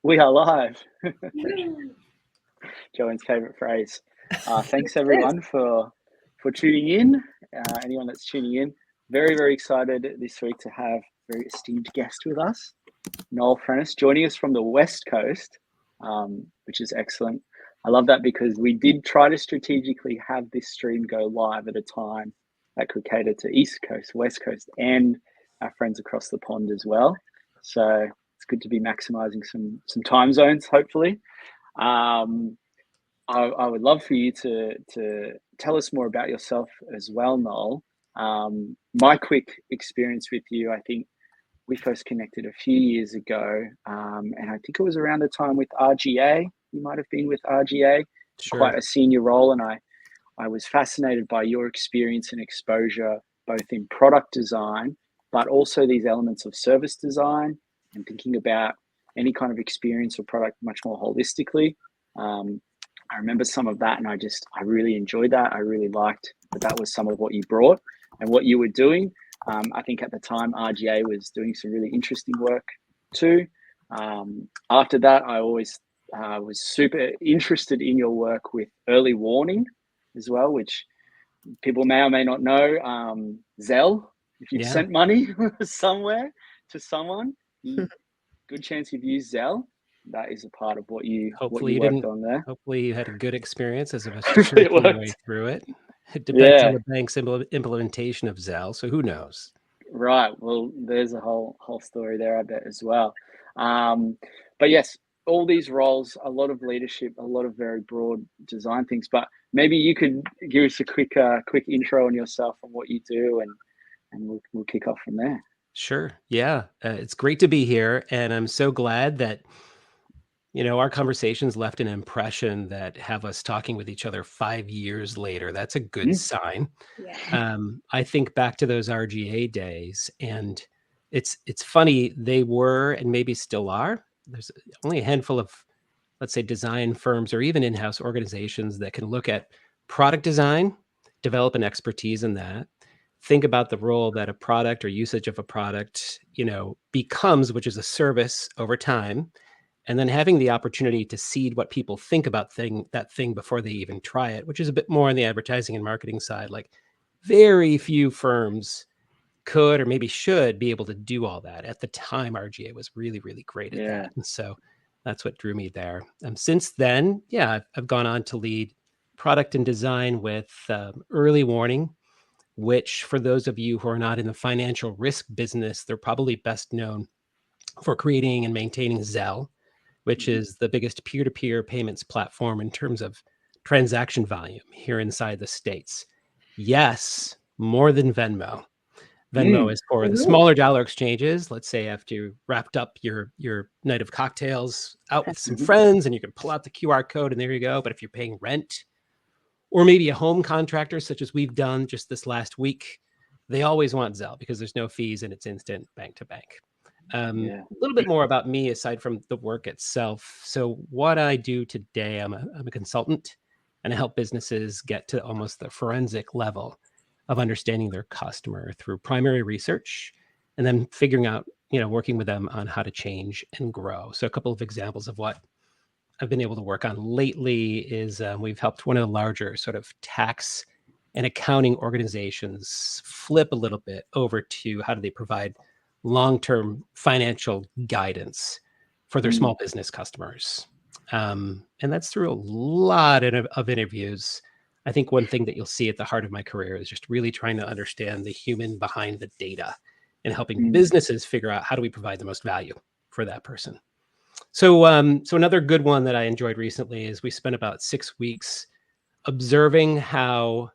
We are live. Joanne's favorite phrase. Thanks everyone for tuning in. Anyone that's tuning in, very excited this week to have a very esteemed guest with us, Noel Franus, joining us from the West Coast, which is excellent. I love that because we did try to strategically have this stream go live at a time that could cater to East Coast, West Coast, and our friends across the pond as well. So it's good to be maximizing some time zones, hopefully. I would love for you to tell us more about yourself as well, Noel. My quick experience with you, I think we first connected a few years ago, and I think it was around the time with RGA. You might have been with RGA, Sure. Quite a senior role, and I was fascinated by your experience and exposure, both in product design, but also these elements of service design and thinking about any kind of experience or product much more holistically. I remember some of that, and I really enjoyed that. I really liked that was some of what you brought and what you were doing. I think at the time RGA was doing some really interesting work too. After that, I always was super interested in your work with early warning as well, which people may or may not know. Zelle, if you've sent money somewhere to someone, good chance you've used Zelle. That is a part of what you worked on there. Hopefully you had a good experience as opposed to working your way through it. It depends on the bank's implementation of Zelle, so who knows? Right. Well, there's a whole story there, I bet, as well. But yes, all these roles, a lot of leadership, a lot of very broad design things. But maybe you could give us a quick intro on yourself and what you do, and we'll kick off from there. Sure. Yeah. It's great to be here, and I'm so glad that our conversations left an impression that have us talking with each other 5 years later. That's a good sign. Yeah. I think back to those RGA days, and it's funny, they were and maybe still are. There's only a handful of, let's say, design firms or even in-house organizations that can look at product design, develop an expertise in that, think about the role that a product or usage of a product, becomes, which is a service over time, and then having the opportunity to seed what people think about that thing before they even try it, which is a bit more on the advertising and marketing side. Like, very few firms could or maybe should be able to do all that. At the time, RGA was really great at that. And so that's what drew me there. Since then, I've gone on to lead product and design with Early Warning, which, for those of you who are not in the financial risk business, they're probably best known for creating and maintaining Zelle, which is the biggest peer-to-peer payments platform in terms of transaction volume here inside the States. Yes, more than Venmo. Venmo is for the smaller dollar exchanges. Let's say after you wrapped up your night of cocktails out with some friends, and you can pull out the QR code and there you go. But if you're paying rent, or maybe a home contractor, such as we've done just this last week, they always want Zelle because there's no fees and it's instant bank to bank. A little bit more about me aside from the work itself. So what I do today, I'm a consultant, and I help businesses get to almost the forensic level of understanding their customer through primary research, and then figuring out, working with them on how to change and grow. So a couple of examples of what I've been able to work on lately is we've helped one of the larger sort of tax and accounting organizations flip a little bit over to how do they provide long-term financial guidance for their small business customers. And that's through a lot of interviews. I think one thing that you'll see at the heart of my career is just really trying to understand the human behind the data and helping businesses figure out how do we provide the most value for that person. So another good one that I enjoyed recently is we spent about 6 weeks observing how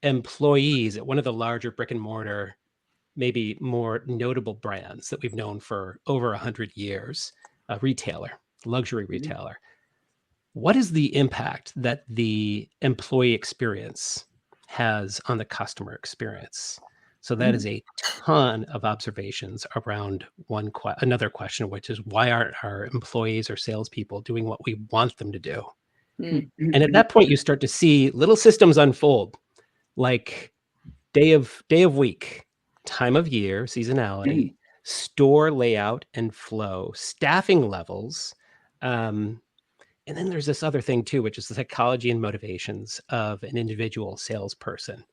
employees at one of the larger brick and mortar, maybe more notable brands that we've known for over 100 years, a retailer, luxury retailer. What is the impact that the employee experience has on the customer experience? So that is a ton of observations around another question, which is, why aren't our employees or salespeople doing what we want them to do? And at that point, you start to see little systems unfold, like day of week, time of year, seasonality, store layout and flow, staffing levels, And then there's this other thing too, which is the psychology and motivations of an individual salesperson.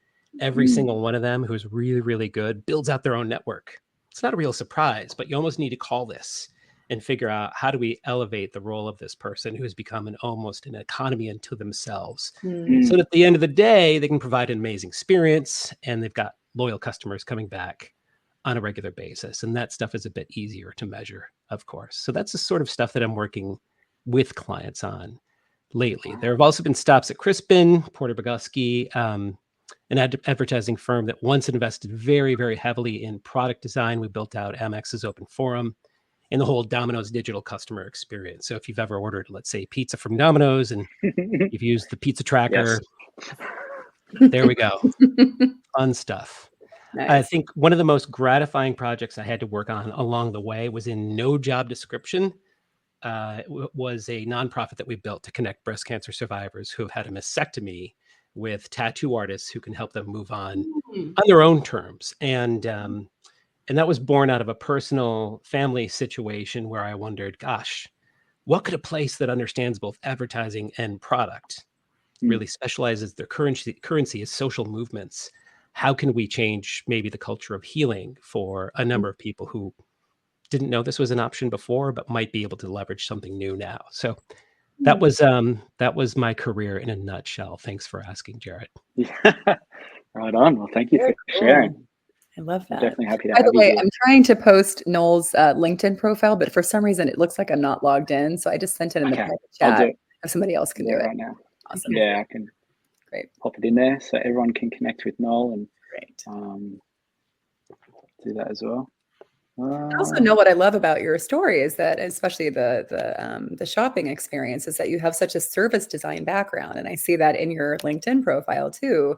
Every single one of them who's really, really good builds out their own network. It's not a real surprise, but you almost need to call this and figure out, how do we elevate the role of this person who has become almost an economy unto themselves, so that at the end of the day, they can provide an amazing experience and they've got loyal customers coming back on a regular basis. And that stuff is a bit easier to measure, of course. So that's the sort of stuff that I'm working with clients on lately. There have also been stops at Crispin, Porter Bogusky, an advertising firm that once invested very, very heavily in product design. We built out Amex's open forum and the whole Domino's digital customer experience. So if you've ever ordered, let's say, pizza from Domino's and you've used the pizza tracker, there we go. Fun stuff. Nice. I think one of the most gratifying projects I had to work on along the way was in no job description. Was a nonprofit that we built to connect breast cancer survivors who have had a mastectomy with tattoo artists who can help them move on their own terms. And that was born out of a personal family situation where I wondered, gosh, what could a place that understands both advertising and product, really specializes their currency is social movements, how can we change maybe the culture of healing for a number of people who didn't know this was an option before, but might be able to leverage something new now. So that was my career in a nutshell. Thanks for asking, Jarrett. Yeah. Right on. Well, thank you for sharing. I love that. I'm definitely happy to By have the way, you here. I'm trying to post Noel's LinkedIn profile, but for some reason it looks like I'm not logged in. So I just sent it in the private chat. If somebody else can do it right now. Awesome. Yeah, I can. Great. Pop it in there so everyone can connect with Noel and great. Do that as well. I also know what I love about your story is that, especially the shopping experience, is that you have such a service design background, and I see that in your LinkedIn profile too.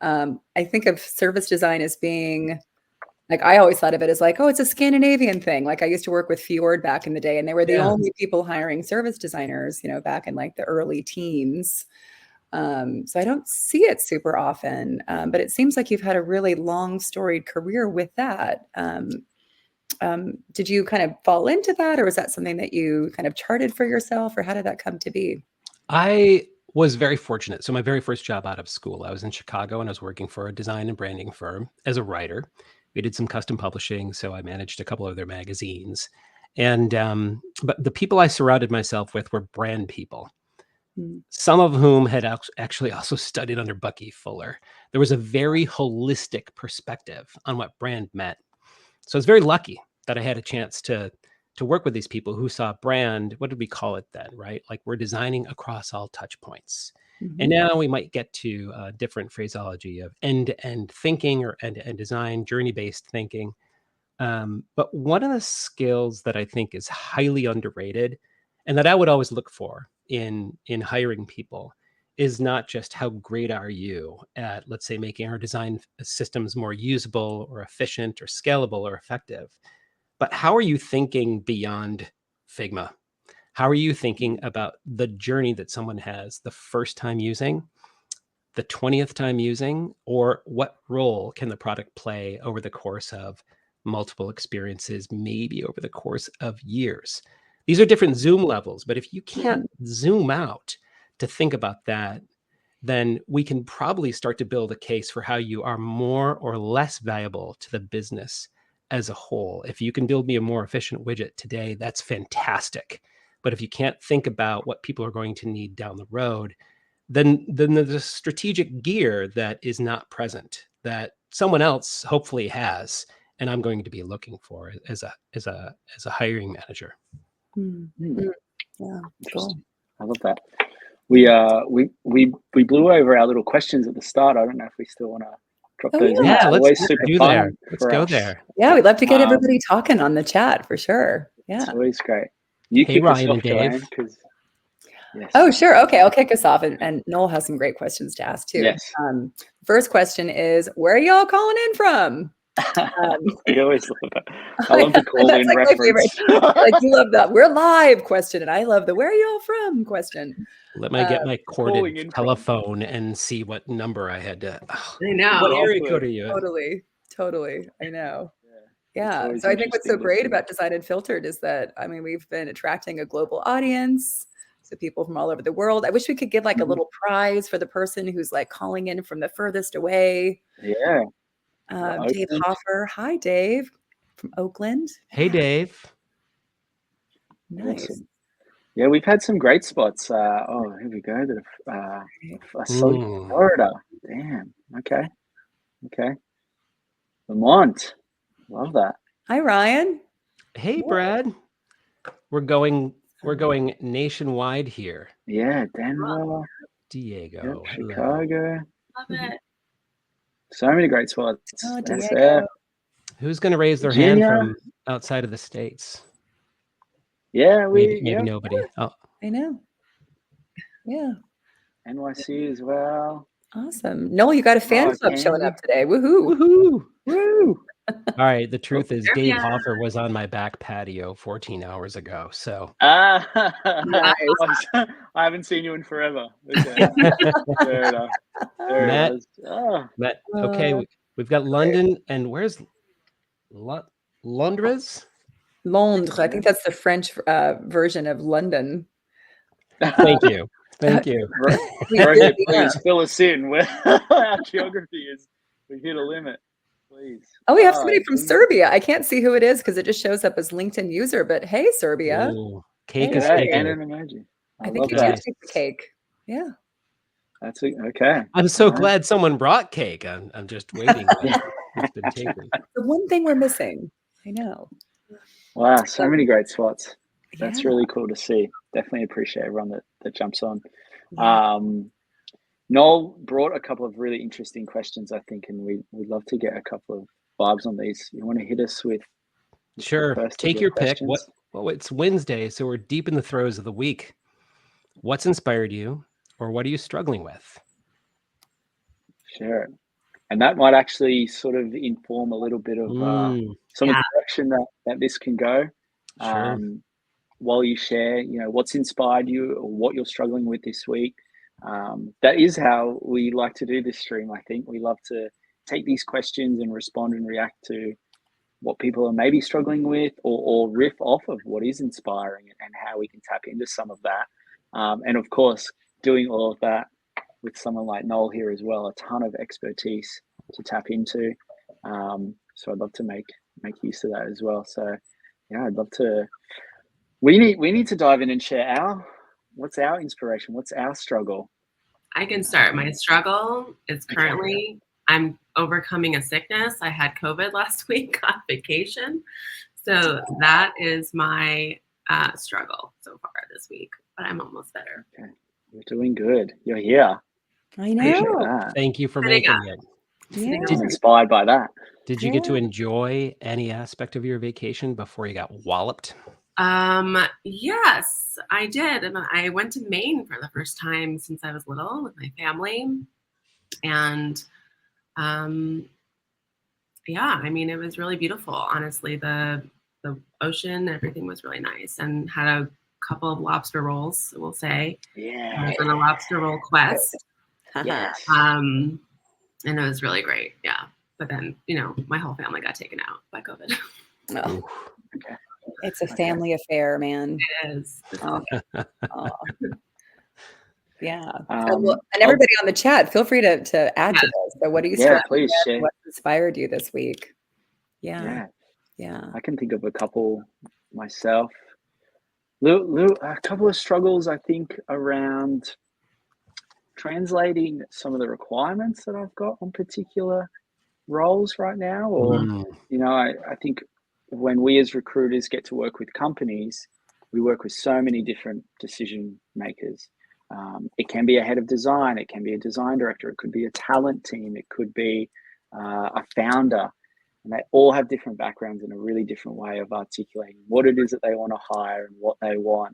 I think of service design as being like, I always thought of it as like, oh, it's a Scandinavian thing. Like I used to work with Fjord back in the day, and they were the only people hiring service designers, back in like the early teens. So I don't see it super often, but it seems like you've had a really long storied career with that. Did you kind of fall into that, or was that something that you kind of charted for yourself, or how did that come to be? I was very fortunate. So my very first job out of school, I was in Chicago and I was working for a design and branding firm as a writer. We did some custom publishing, so I managed a couple of their magazines. And but the people I surrounded myself with were brand people, some of whom had actually also studied under Bucky Fuller. There was a very holistic perspective on what brand meant. So I was very lucky that I had a chance to work with these people who saw brand. What did we call it then, right? Like we're designing across all touch points. And now we might get to a different phraseology of end-to-end thinking or end-to-end design, journey-based thinking. But one of the skills that I think is highly underrated and that I would always look for in hiring people is not just how great are you at, let's say, making our design systems more usable or efficient or scalable or effective, but how are you thinking beyond Figma? How are you thinking about the journey that someone has the first time using, the 20th time using, or what role can the product play over the course of multiple experiences, maybe over the course of years? These are different zoom levels, but if you can't zoom out to think about that, then we can probably start to build a case for how you are more or less valuable to the business as a whole. If you can build me a more efficient widget today, that's fantastic. But if you can't think about what people are going to need down the road, then there's a strategic gear that is not present that someone else hopefully has, and I'm going to be looking for as a hiring manager. Yeah, cool. I love that. We blew over our little questions at the start. I don't know if we still want to drop those in. Yeah, let's always super do fun there. Let's go us. there. Yeah, we'd love to get everybody talking on the chat for sure. Yeah, it's always great. You hey, kick Ryan us off, and Dave. Joanne, because yes. Oh, sure. Okay, I'll kick us off, and Noel has some great questions to ask too. Yes. First question is, where are y'all calling in from? We always love that. I love the call-in like reference. Like you love that "we're live" question, and I love the "where are y'all from" question. Let me get my corded telephone and see what number I had to. I know. What area code are you? Totally. I know. Yeah. always So I think what's so interesting to great see. about Design Unfiltered is that, I mean, we've been attracting a global audience. So people from all over the world. I wish we could give like a Mhm. little prize for the person who's like calling in from the furthest away. Yeah. Dave Oakland. Hoffer. Hi, Dave from Oakland. Hey, Yeah, Dave. nice. Awesome. Yeah, we've had some great spots. Here we go. Mm. Florida. Damn. Okay. Vermont. Love that. Hi, Ryan. Hey, Brad. We're going nationwide here. Yeah, Denver. Diego. Yep, Hello. Chicago. Love it. So many great spots. Oh, SF. Diego. Who's going to raise their hand Virginia. from outside of the States? Yeah, Maybe yeah. nobody. Oh, I know. Yeah. NYC as well. Awesome. Noel, you got a fan club showing Kansas. up today. Woohoo. woohoo! Woo! All right. The truth is, Dave Yeah. Hoffer was on my back patio 14 hours ago. So Nice. I haven't seen you in forever. Okay. Fair enough. There Matt, it is. Oh, Matt. Okay, we've got London, and where's Londres? Londres. I think that's the French version of London. Thank you. Thank you. Rohit, please fill us in where our geography is. We hit a limit. Please. Oh, we have somebody from geez. Serbia. I can't see who it is because it just shows up as LinkedIn user. But hey, Serbia. Ooh, cake Hey, is Yeah, taken. and an emoji. I think love you that. do take the cake. Yeah. That's it. Okay. I'm so All right. glad someone brought cake. I'm just waiting. It's been taken. The one thing we're missing. I know. Wow, so many great spots. That's Yeah. really cool to see. Definitely appreciate everyone that jumps on. Yeah. Noel brought a couple of really interesting questions, I think, and we'd love to get a couple of vibes on these. You want to hit us with the Sure. first of Take your your pick. questions? Well, it's Wednesday, so we're deep in the throes of the week. What's inspired you, or what are you struggling with? Sure. And that might actually sort of inform a little bit of some of the direction that this can go. Sure. While you share, what's inspired you or what you're struggling with this week. That is how we like to do this stream. I think we love to take these questions and respond and react to what people are maybe struggling with, or riff off of what is inspiring and how we can tap into some of that. And of course, doing all of that with someone like Noel here as well, a ton of expertise to tap into. So I'd love to make use of that as well. So yeah, I'd love to. We need to dive in and share what's our inspiration, what's our struggle. I can start. My struggle is currently I'm overcoming a sickness. I had COVID last week on vacation. So that is my struggle so far this week, but I'm almost better. Okay. You're doing good. You're here. I Appreciate know. that. Thank you for Sitting making up. it. Yeah. I'm inspired by that. Did you get to enjoy any aspect of your vacation before you got walloped? Yes, I did. And I went to Maine for the first time since I was little with my family. And yeah, I mean, it was really beautiful. Honestly, the ocean, everything was really nice, and had a couple of lobster rolls, we'll say. Yeah. I was on a lobster roll quest. Yes. And it was really great. Yeah. But then, my whole family got taken out by COVID. Oh, Okay. it's a family affair, man. It is. Oh. Yeah. Um, Well, and everybody on the chat, feel free to add to this. So what are you Yeah, struggling please with? share. What inspired you this week? Yeah. Yeah. Yeah. I can think of a couple myself. A couple of struggles, I think, around translating some of the requirements that I've got on particular roles right now. Or, I think when we as recruiters get to work with companies, we work with so many different decision makers. It can be a head of design, it can be a design director, it could be a talent team, it could be a founder. And they all have different backgrounds and a really different way of articulating what it is that they want to hire and what they want.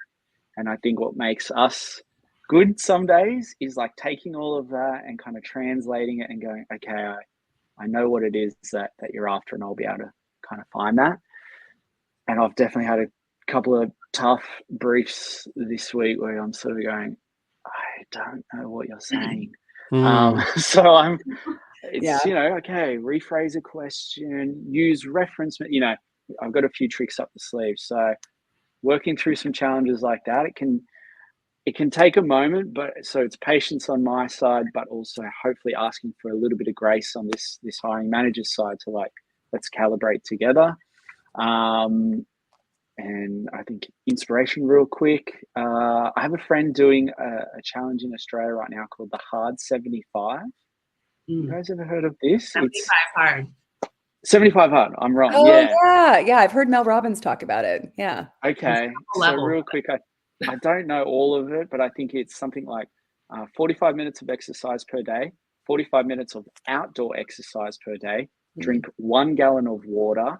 And I think what makes us good some days is like taking all of that and kind of translating it and going, okay, I know what it is that you're after, and I'll be able to kind of find that. And I've definitely had a couple of tough briefs this week where I'm sort of going, I don't know what you're saying. So it's, okay, rephrase a question, use reference, I've got a few tricks up the sleeve. So working through some challenges like that, it can take a moment, but so it's patience on my side, but also hopefully asking for a little bit of grace on this hiring manager's side to let's calibrate together. And I think inspiration real quick. I have a friend doing a challenge in Australia right now called the Hard 75. You guys ever heard of this? 75 hard. 75 hard. I'm wrong. Oh, Yeah. yeah. I've heard Mel Robbins talk about it. Yeah. Okay. So real quick, I don't know all of it, but I think it's something like 45 minutes of exercise per day, 45 minutes of outdoor exercise per day, drink 1 gallon of water,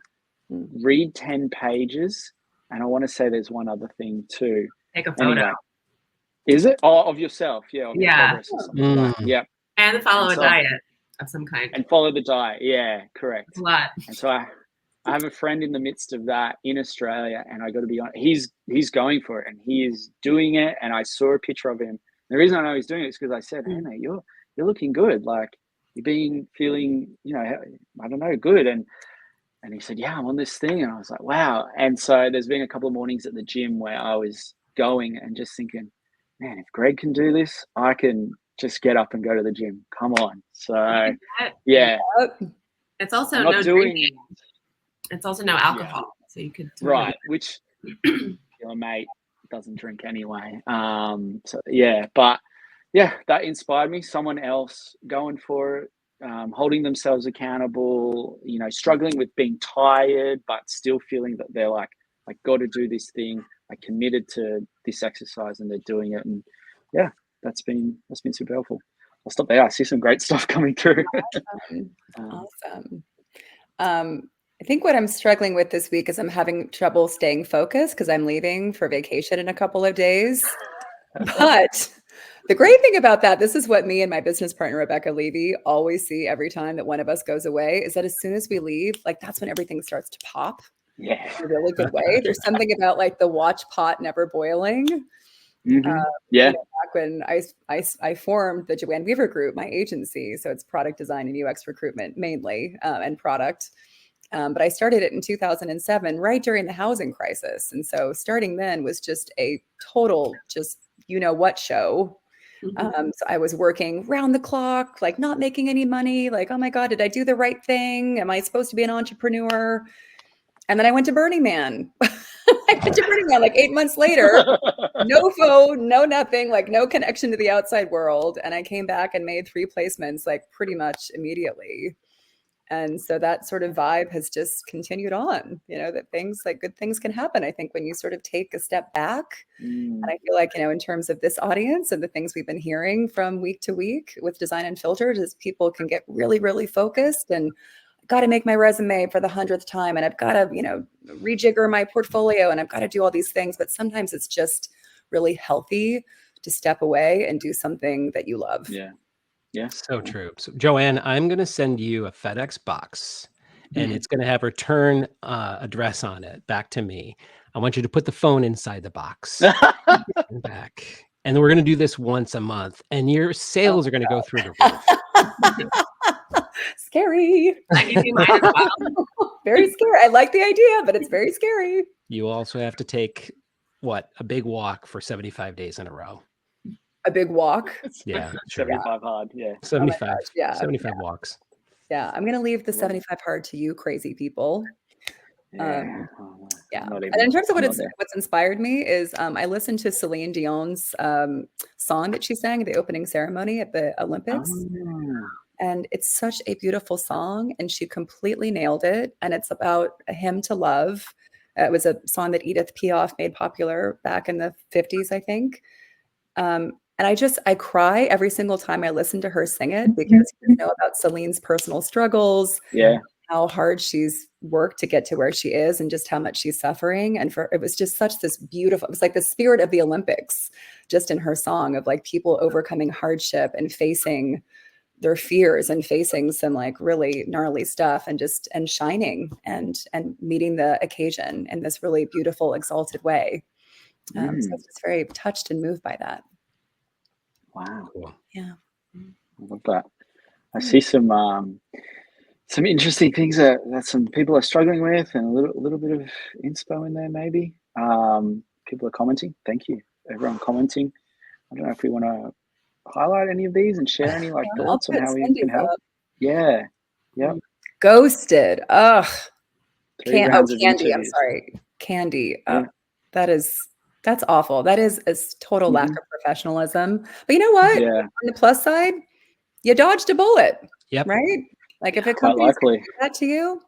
read 10 pages. And I want to say there's one other thing too. Take a photo. Anyway, is it? Oh, of yourself. Yeah. Of your progress or something like that. Yeah. And follow a diet of some kind. And follow the diet. Yeah, correct. That's a lot. And so I have a friend in the midst of that in Australia, and I got to be honest, he's going for it and he is doing it. And I saw a picture of him. The reason I know he's doing it is because I said, "Hey mate, you're looking good. Like you've been feeling, I don't know, good." And he said, "Yeah, I'm on this thing." And I was like, "Wow." And so there's been a couple of mornings at the gym where I was going and just thinking, man, if Greg can do this, I can just get up and go to the gym. Come on. So yeah. It's also no drinking. It's also no alcohol. So you could which your mate doesn't drink anyway. So yeah, but yeah, that inspired me. Someone else going for it, holding themselves accountable, struggling with being tired, but still feeling that they're like, I got to do this thing. I committed to this exercise and they're doing it. And yeah, that's been super helpful. I'll stop there. I see some great stuff coming through. Awesome. I think what I'm struggling with this week is I'm having trouble staying focused because I'm leaving for vacation in a couple of days. But the great thing about that, this is what me and my business partner, Rebecca Levy, always see every time that one of us goes away, is that as soon as we leave, that's when everything starts to pop. Yeah. In a really good way. There's something about the watch pot never boiling. Yeah. Back when I formed the Joanne Weaver group, my agency. So it's product design and UX recruitment mainly, and product. But I started it in 2007, right during the housing crisis. And so starting then was just a total, what show. So I was working round the clock, not making any money, oh my God, did I do the right thing? Am I supposed to be an entrepreneur? And then I went to Burning Man. I went to Burning Man 8 months later. No phone, no nothing, no connection to the outside world. And I came back and made 3 placements pretty much immediately. And so that sort of vibe has just continued on, that good things can happen. I think when you sort of take a step back, and I feel in terms of this audience and the things we've been hearing from week to week with Design Unfiltered is people can get really, really focused and got to make my resume for the 100th time. And I've got to, rejigger my portfolio and I've got to do all these things. But sometimes it's just really healthy to step away and do something that you love. Yeah. Yeah. So true. So Joanne, I'm going to send you a FedEx box and it's going to have return address on it back to me. I want you to put the phone inside the box and back. And we're going to do this once a month and your sales are going to go through the roof. Scary. Very scary. I like the idea, but it's very scary. You also have to take a big walk for 75 days in a row. A big walk. Yeah. 75 hard. Yeah. 75. Oh yeah. 75 walks. Yeah. I'm going to leave the 75 hard to you crazy people. Yeah. And in terms of what's inspired me is I listened to Celine Dion's song that she sang at the opening ceremony at the Olympics. And it's such a beautiful song and she completely nailed it. And it's about a hymn to love. It was a song that Edith Piaf made popular back in the 50s, I think. And I cry every single time I listen to her sing it because you know about Celine's personal struggles, how hard she's worked to get to where she is and just how much she's suffering. And it was just such this beautiful, it was like the spirit of the Olympics just in her song of people overcoming hardship and facing their fears and facing some really gnarly stuff and shining and meeting the occasion in this really beautiful, exalted way. So I was just very touched and moved by that. Wow. Cool. Yeah. I love that. I see some interesting things that some people are struggling with, and a little bit of inspo in there maybe. People are commenting. Thank you, everyone commenting. I don't know if we want to highlight any of these and share any like I'll thoughts on put how we Cindy's can help. up. Yeah. Yep. Ghosted. Ugh. 3 rounds of Candy. I'm interviews. sorry. Candy. Yeah. That's awful. That is a total lack of professionalism. But you know what? Yeah. On the plus side, you dodged a bullet. Yep. Right? Like if a Quite company's gonna likely. do that to you,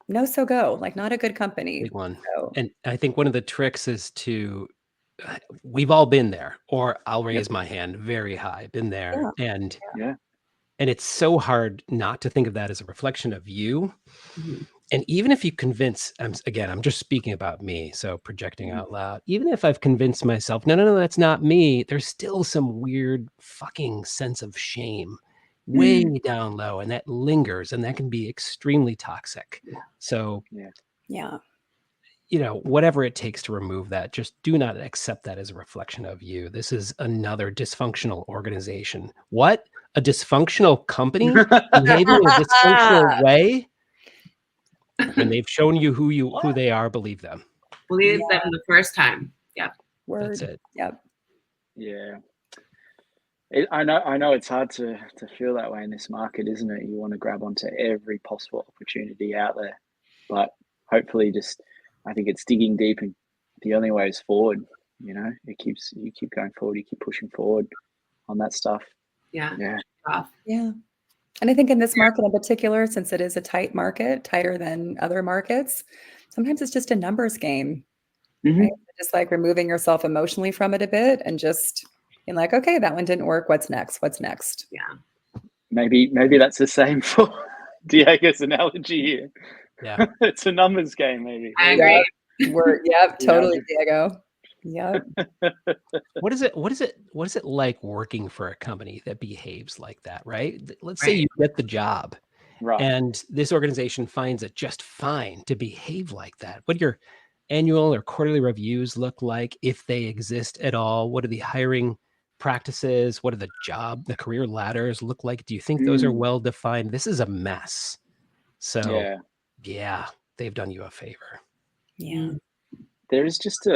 no, so go. Like not a good company. Big one. So, And I think one of the tricks is to, we've all been there, or I'll raise my hand very high, been there. And it's so hard not to think of that as a reflection of you. And even if you convince, I'm just speaking about me, so projecting out loud, even if I've convinced myself, no, that's not me, there's still some weird fucking sense of shame way down low, and that lingers, and that can be extremely toxic. So, whatever it takes to remove that, just do not accept that as a reflection of you. This is another dysfunctional organization. What? A dysfunctional company behaving in a dysfunctional way? When they've shown you who they are, believe them. Believe them the first time. Yep. Word. That's it. Yep. Yeah. I know it's hard to feel that way in this market, isn't it? You want to grab onto every possible opportunity out there, but hopefully I think it's digging deep, and the only way is forward. You keep going forward, you keep pushing forward on that stuff. Yeah. Yeah. And I think in this market in particular, since it is a tight market, tighter than other markets, sometimes it's just a numbers game. Right? Just like removing yourself emotionally from it a bit and just being like, okay, that one didn't work. What's next? Yeah. Maybe that's the same for Diego's analogy here. Yeah. It's a numbers game, maybe. I agree. Totally, Diego. Yep. What is it like working for a company that behaves like that, right? Let's say you get the job, right, and this organization finds it just fine to behave like that. What do your annual or quarterly reviews look like, if they exist at all? What are the hiring practices? What are the career ladders look like? Do you think those are well defined? This is a mess. So yeah, they've done you a favor. Yeah. There is just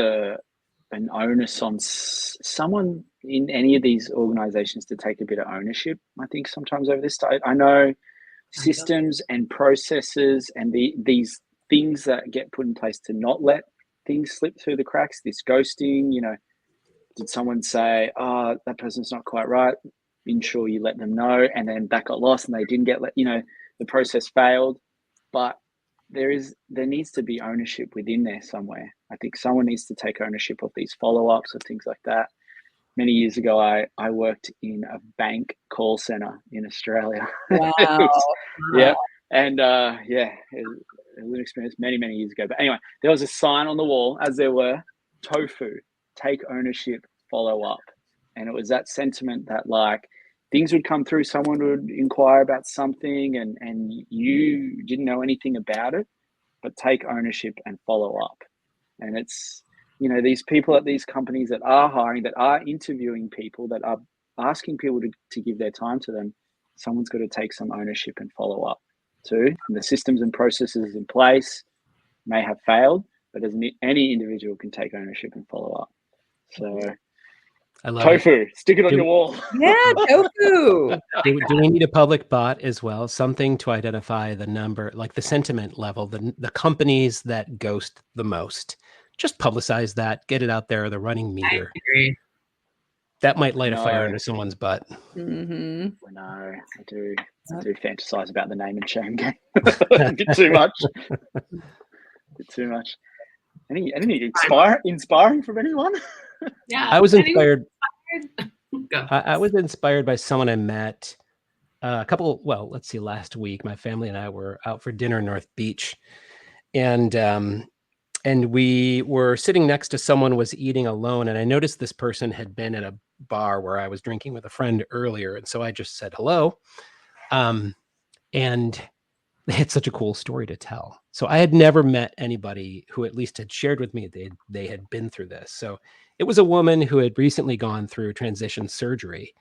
an onus on someone in any of these organizations to take a bit of ownership, I think, sometimes over this. I know systems and processes and these things that get put in place to not let things slip through the cracks, this ghosting, did someone say, oh, that person's not quite right? Ensure you let them know, and then that got lost and they didn't get the process failed. But there needs to be ownership within there somewhere. I think someone needs to take ownership of these follow-ups or things like that. Many years ago, I worked in a bank call center in Australia. Wow. And it was an experience many, many years ago. But anyway, there was a sign on the wall, as there were, tofu, take ownership, follow up. And it was that sentiment that like things would come through, someone would inquire about something and you didn't know anything about it, but take ownership and follow up. And it's, these people at these companies that are hiring, that are interviewing people, that are asking people to give their time to them, someone's got to take some ownership and follow up too. And the systems and processes in place may have failed, but any individual can take ownership and follow up. So I love tofu, stick it on your wall. Yeah, tofu. Do we need a public bot as well? Something to identify the number, like the sentiment level, the companies that ghost the most. Just publicize that, get it out there, the running meter. I agree. That might light a fire under someone's butt. Mm-hmm. No, I do fantasize about the name and shame game. A bit too much. Anything inspiring from anyone? Yeah. I was inspired. Go. I was inspired by someone I met last week. My family and I were out for dinner in North Beach, and we were sitting next to someone was eating alone, and I noticed this person had been at a bar where I was drinking with a friend earlier, and so I just said hello, and they had such a cool story to tell. So I had never met anybody who at least had shared with me they had been through this. So it was a woman who had recently gone through transition surgery,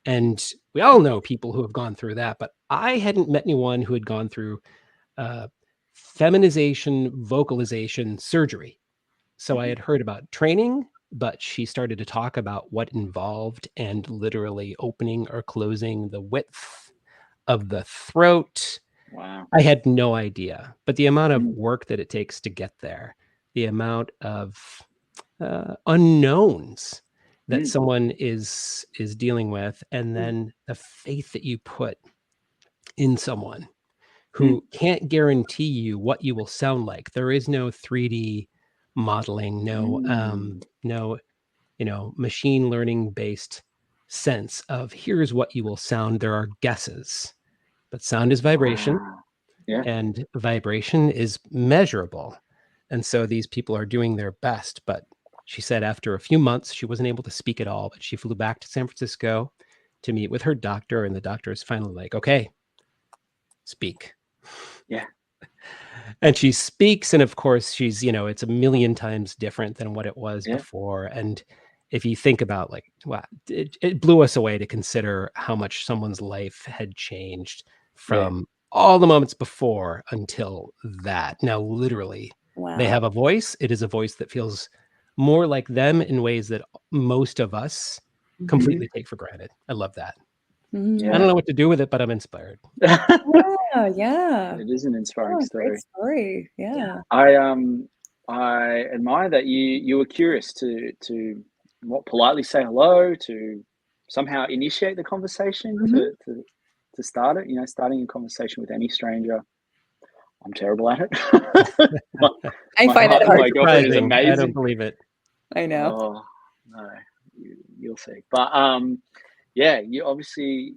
And we all know people who have gone through that, but I hadn't met anyone who had gone through feminization, vocalization surgery. So I had heard about training, but she started to talk about what involved and literally opening or closing the width of the throat. Wow. I had no idea, but the amount of work that it takes to get there, the amount of unknowns that someone is dealing with, and then the faith that you put in someone who can't guarantee you what you will sound like. There is no 3D modeling, no machine learning based sense of here's what you will sound. There are guesses, but sound is vibration. Wow. Yeah. And vibration is measurable. And so these people are doing their best. But she said after a few months, she wasn't able to speak at all, but she flew back to San Francisco to meet with her doctor. And the doctor is finally like, okay, speak. Yeah. And she speaks. And of course, she's, it's a million times different than what it was before. And if you think about like, wow, it blew us away to consider how much someone's life had changed from all the moments before until that. Now, literally, they have a voice. It is a voice that feels more like them in ways that most of us completely take for granted. I love that. I don't know what to do with it, but I'm inspired. Yeah. It is an inspiring story. Great story. Yeah. I admire that you were curious to politely say hello, to somehow initiate the conversation, to start it. Starting a conversation with any stranger. I'm terrible at it. I find that hard. My girlfriend is amazing. I don't believe it. I know. Oh no, you'll see. But you obviously.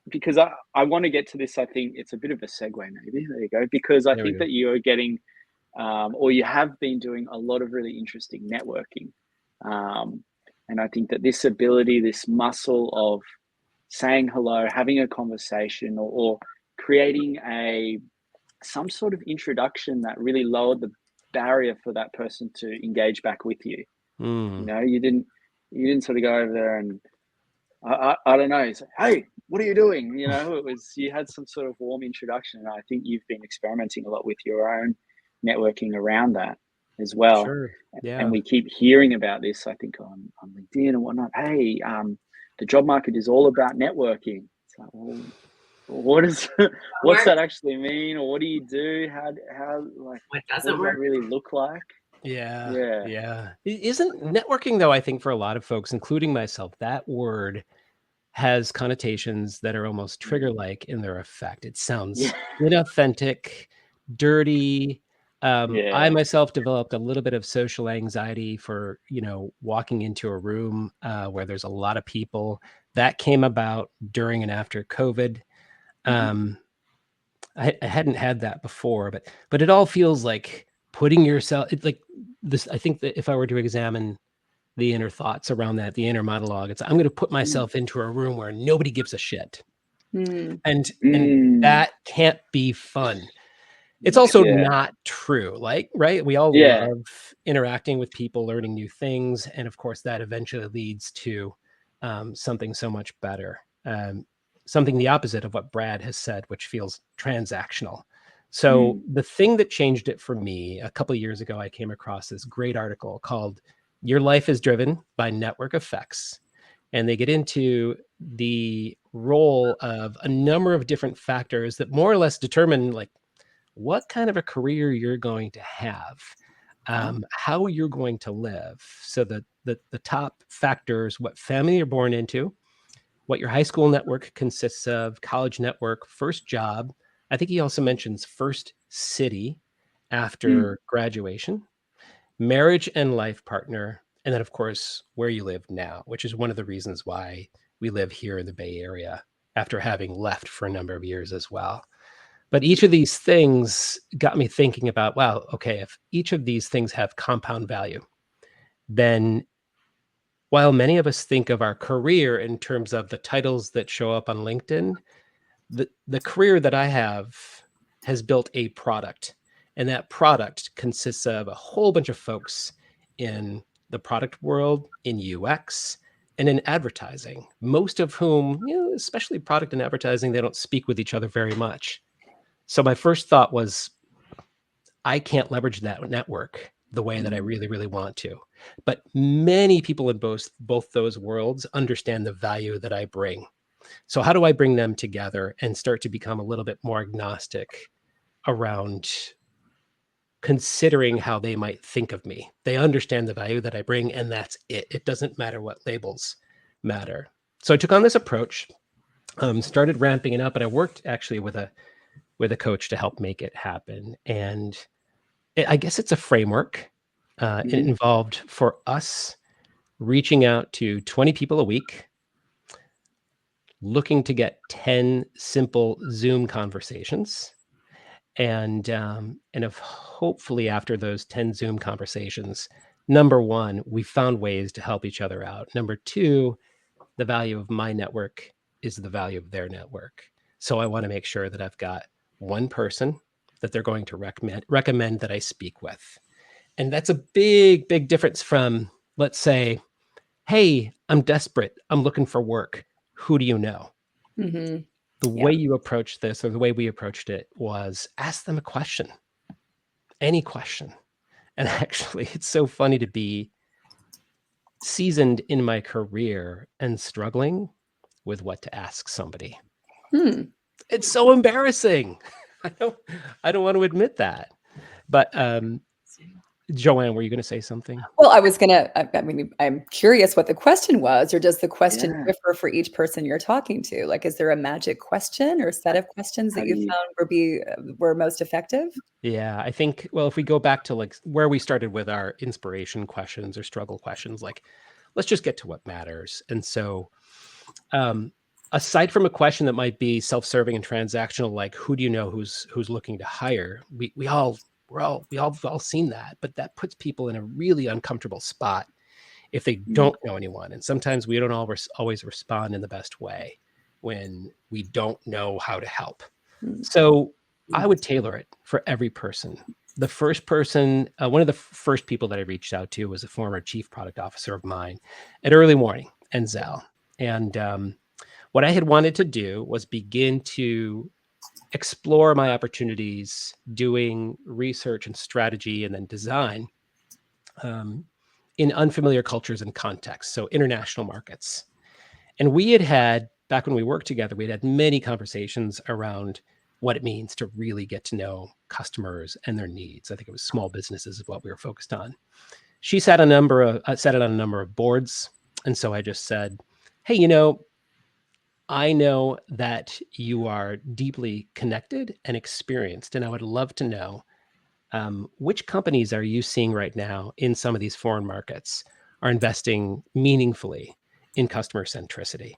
Because I want to get to this, I think it's a bit of a segue, maybe. There you go. Because I think that you are getting, or you have been doing a lot of really interesting networking. And I think that this ability, this muscle of saying hello, having a conversation, or creating some sort of introduction that really lowered the barrier for that person to engage back with you. You didn't sort of go over there and I don't know. It's like, hey, what are you doing? It was, you had some sort of warm introduction. And I think you've been experimenting a lot with your own networking around that as well. Sure. Yeah. And we keep hearing about this, I think, on LinkedIn and whatnot. Hey, the job market is all about networking. It's like, well, what's that actually mean? Or what do you do? How what does that really look like? Yeah. Isn't networking, though, I think for a lot of folks, including myself, that word has connotations that are almost trigger-like in their effect. It sounds inauthentic, dirty. I myself developed a little bit of social anxiety for, walking into a room where there's a lot of people. That came about during and after COVID. I hadn't had that before, but it all feels like putting yourself, it's like this. I think that if I were to examine the inner thoughts around that, the inner monologue, it's I'm going to put myself into a room where nobody gives a shit. And that can't be fun. It's also not true. Like, right. We all love interacting with people, learning new things. And of course that eventually leads to something so much better. Something the opposite of what Brad has said, which feels transactional. So the thing that changed it for me, a couple of years ago, I came across this great article called Your Life is Driven by Network Effects. And they get into the role of a number of different factors that more or less determine like what kind of a career you're going to have, how you're going to live. So the top factors, what family you're born into, what your high school network consists of, college network, first job. I think he also mentions first city after graduation, marriage and life partner, and then, of course, where you live now, which is one of the reasons why we live here in the Bay Area after having left for a number of years as well. But each of these things got me thinking about, wow, okay, if each of these things have compound value, then while many of us think of our career in terms of the titles that show up on LinkedIn, the career that I have has built a product. And that product consists of a whole bunch of folks in the product world, in UX, and in advertising, most of whom, especially product and advertising, they don't speak with each other very much. So my first thought was, I can't leverage that network the way that I really, really want to. But many people in both those worlds understand the value that I bring. So how do I bring them together and start to become a little bit more agnostic around considering how they might think of me? They understand the value that I bring, and that's it. It doesn't matter what labels matter. So I took on this approach, started ramping it up, and I worked actually with a coach to help make it happen. And I guess it's a framework. It involved, for us, reaching out to 20 people a week, looking to get 10 simple Zoom conversations. And if hopefully after those 10 Zoom conversations, number one, we found ways to help each other out. Number two, the value of my network is the value of their network. So I want to make sure that I've got one person that they're going to recommend that I speak with. And that's a big, big difference from, let's say, hey, I'm desperate. I'm looking for work. Who do you know? Mm-hmm. The way you approach this, or the way we approached it, was ask them a question, any question. And actually, it's so funny to be seasoned in my career and struggling with what to ask somebody. It's so embarrassing. I don't want to admit that. But Joanne, were you going to say something? Well, I mean, I'm curious what the question was, or does the question differ for each person you're talking to? Like, is there a magic question or set of questions that you found were most effective? Yeah, I think, well, if we go back to like where we started with our inspiration questions or struggle questions, like, let's just get to what matters. And so, aside from a question that might be self-serving and transactional, like, who do you know who's looking to hire? We've all seen that, but that puts people in a really uncomfortable spot if they don't know anyone. And sometimes we don't always respond in the best way when we don't know how to help. So I would tailor it for every person. The first person, one of the first people that I reached out to was a former chief product officer of mine at Early Warning and Zell. And what I had wanted to do was begin to explore my opportunities doing research and strategy and then design in unfamiliar cultures and contexts, so international markets. And we had back when we worked together, we had many conversations around what it means to really get to know customers and their needs. I think it was small businesses is what we were focused on. She sat on a number of boards. And so I just said, hey, I know that you are deeply connected and experienced, and I would love to know which companies are you seeing right now in some of these foreign markets are investing meaningfully in customer centricity?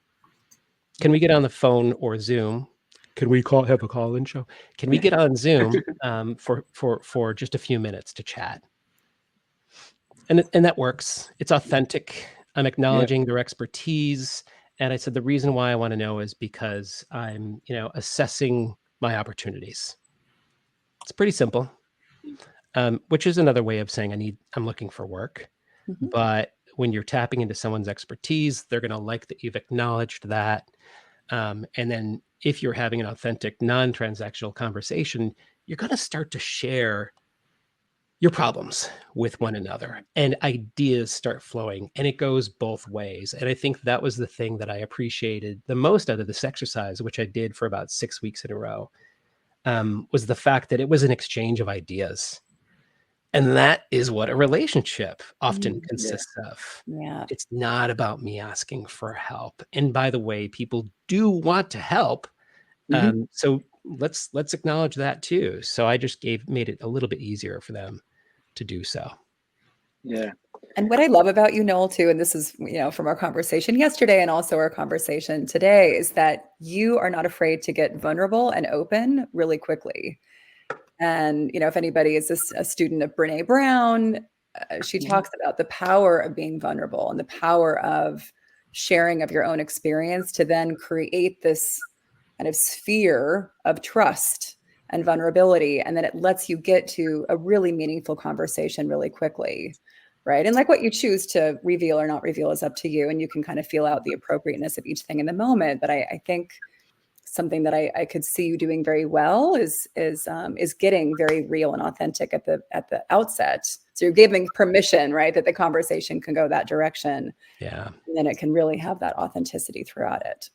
Can we get on the phone or Zoom? Can we have a call-in show? Can we get on Zoom for just a few minutes to chat? And that works. It's authentic. I'm acknowledging their expertise. And I said, the reason why I want to know is because I'm, assessing my opportunities. It's pretty simple, which is another way of saying I'm looking for work. But when you're tapping into someone's expertise, they're going to like that you've acknowledged that. And then if you're having an authentic, non-transactional conversation, you're going to start to share your problems with one another and ideas start flowing, and it goes both ways. And I think that was the thing that I appreciated the most out of this exercise, which I did for about 6 weeks in a row, was the fact that it was an exchange of ideas. And that is what a relationship often consists of. Yeah. It's not about me asking for help. And by the way, people do want to help. So let's acknowledge that too. So I just made it a little bit easier for them to do so. Yeah. And what I love about you, Noel, too, and this is, from our conversation yesterday and also our conversation today, is that you are not afraid to get vulnerable and open really quickly. And, if anybody is a student of Brene Brown, she talks about the power of being vulnerable and the power of sharing of your own experience to then create this kind of sphere of trust and vulnerability. And then it lets you get to a really meaningful conversation really quickly. right? And like what you choose to reveal or not reveal is up to you, and you can kind of feel out the appropriateness of each thing in the moment. But I think something that I could see you doing very well is getting very real and authentic at the outset. So you're giving permission, right, that the conversation can go that direction. Yeah. And then it can really have that authenticity throughout it.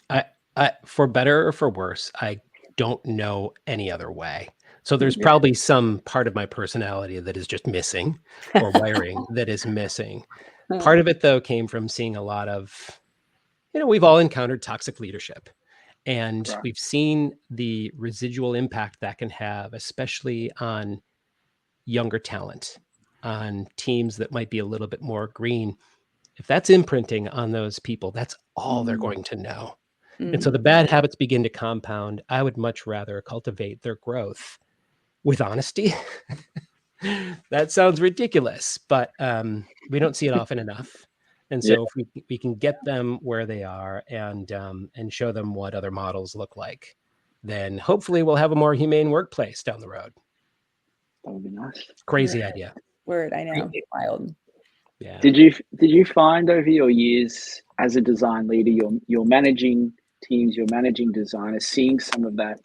I for better or for worse, I don't know any other way. So there's probably some part of my personality that is just missing, or wiring that is missing. Part of it, though, came from seeing a lot of, we've all encountered toxic leadership. And Right. we've seen the residual impact that can have, especially on younger talent, on teams that might be a little bit more green. If that's imprinting on those people, that's all they're going to know. And so the bad habits begin to compound. I would much rather cultivate their growth with honesty. That sounds ridiculous, but we don't see it often enough. And so if we can get them where they are and show them what other models look like, then hopefully we'll have a more humane workplace down the road. That would be nice. Crazy idea. Word, I know. Wild. Yeah. Did you find over your years as a design leader, you're managing teams, you're managing designers, seeing some of that